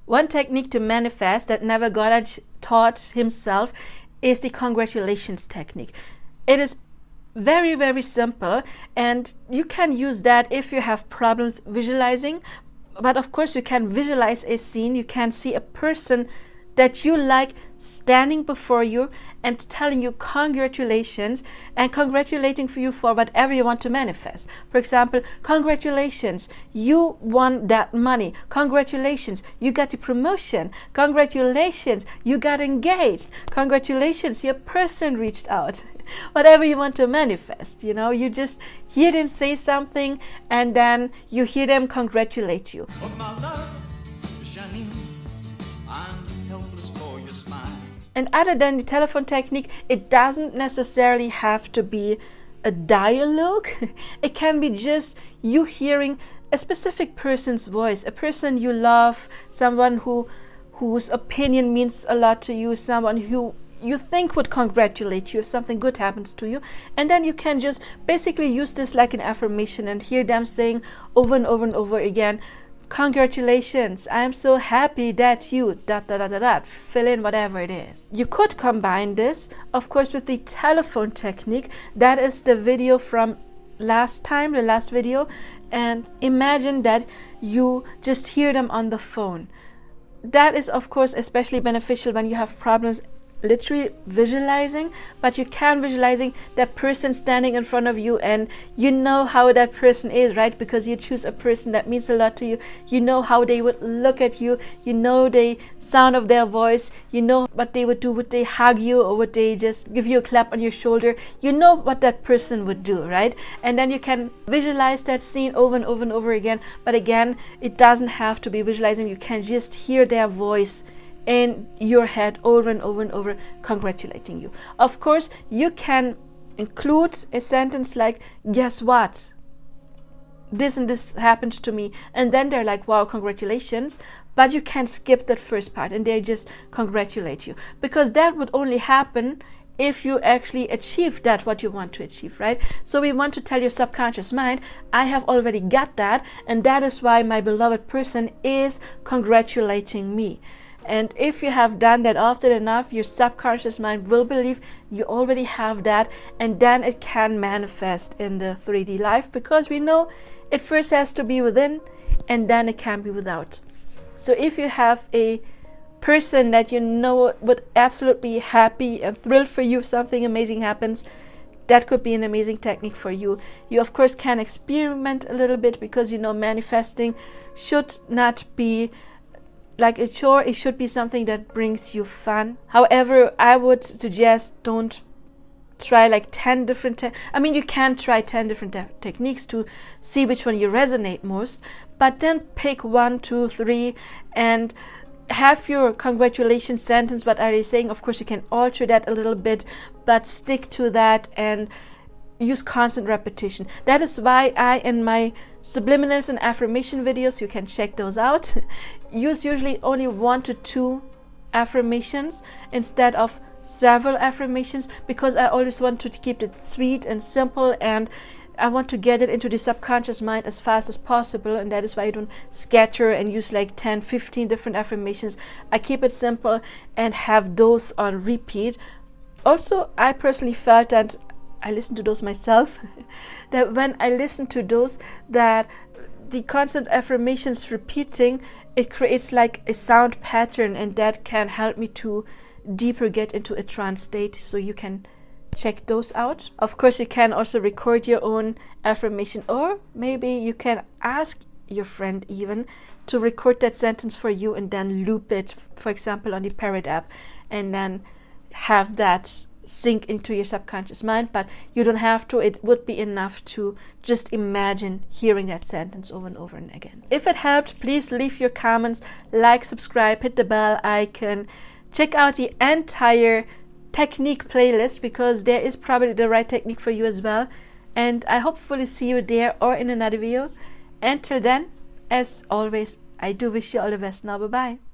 One technique to manifest that never God had taught himself is the congratulations technique. It is very, very simple, and you can use that if you have problems visualizing. But of course, you can visualize a scene. You can see a person that you like standing before you and telling you congratulations and congratulating you for whatever you want to manifest. For example, congratulations, you won that money. Congratulations, you got the promotion. Congratulations, you got engaged. Congratulations, your person reached out. Whatever you want to manifest, you just hear them say something and then you hear them congratulate you. Oh, my love, Janine, I'm helpless for your smile. And other than the telephone technique, it doesn't necessarily have to be a dialogue. It can be just you hearing a specific person's voice, a person you love, someone whose opinion means a lot to you, someone who you think would congratulate you if something good happens to you. And then you can just basically use this like an affirmation and hear them saying over and over and over again, congratulations, I'm so happy that you ... fill in whatever it is. You could combine this, of course, with the telephone technique. That is the video from last time, the last video. And imagine that you just hear them on the phone. That is, of course, especially beneficial when you have problems literally visualizing, but you can visualizing that person standing in front of you, and you know how that person is, right? Because you choose a person that means a lot to you. You know how they would look at you, you know the sound of their voice, you know what they would do. Would they hug you, or would they just give you a clap on your shoulder? You know what that person would do, right? And then you can visualize that scene over and over and over again. But again, it doesn't have to be visualizing. You can just hear their voice in your head over and over and over congratulating you. Of course, you can include a sentence like, guess what? This and this happened to me. And then they're like, wow, congratulations. But you can skip that first part and they just congratulate you. Because that would only happen if you actually achieve that what you want to achieve, right? So we want to tell your subconscious mind, I have already got that, and that is why my beloved person is congratulating me. And if you have done that often enough, your subconscious mind will believe you already have that, and then it can manifest in the 3D life, because we know it first has to be within and then it can be without. So if you have a person that you know would absolutely be happy and thrilled for you if something amazing happens, that could be an amazing technique for you. You of course can experiment a little bit, because manifesting should not be like a chore. It should be something that brings you fun. However, I would suggest don't try like 10 different you can try 10 different techniques to see which one you resonate most, but then pick 1, 2, 3 and have your congratulations sentence. What are they saying? Of course, you can alter that a little bit, but stick to that and use constant repetition. That is why I, in my subliminals and affirmation videos, you can check those out, use usually only 1 to 2 affirmations instead of several affirmations, because I always want to keep it sweet and simple, and I want to get it into the subconscious mind as fast as possible. And that is why I don't scatter and use like 10, 15 different affirmations. I keep it simple and have those on repeat. Also, I personally felt that I listened to those myself that when I listen to those, that the constant affirmations repeating, it creates like a sound pattern, and that can help me to deeper get into a trance state. So you can check those out. Of course, you can also record your own affirmation, or maybe you can ask your friend even to record that sentence for you and then loop it, for example, on the Parrot app, and then have that sink into your subconscious mind. But you don't have to. It would be enough to just imagine hearing that sentence over and over and again. If it helped, please leave your comments, like, subscribe, hit the bell icon, check out the entire technique playlist, because there is probably the right technique for you as well. And I hopefully see you there or in another video. Until then, as always, I do wish you all the best. Now, bye bye.